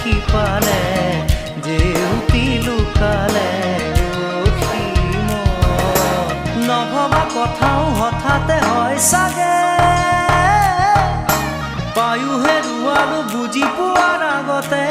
সিপালে জেউতি লুকালে নভবা কথাও হঠাতে হয় চাগে পায়ো হেৰুৱালো বুজি পোৱাৰ আগতে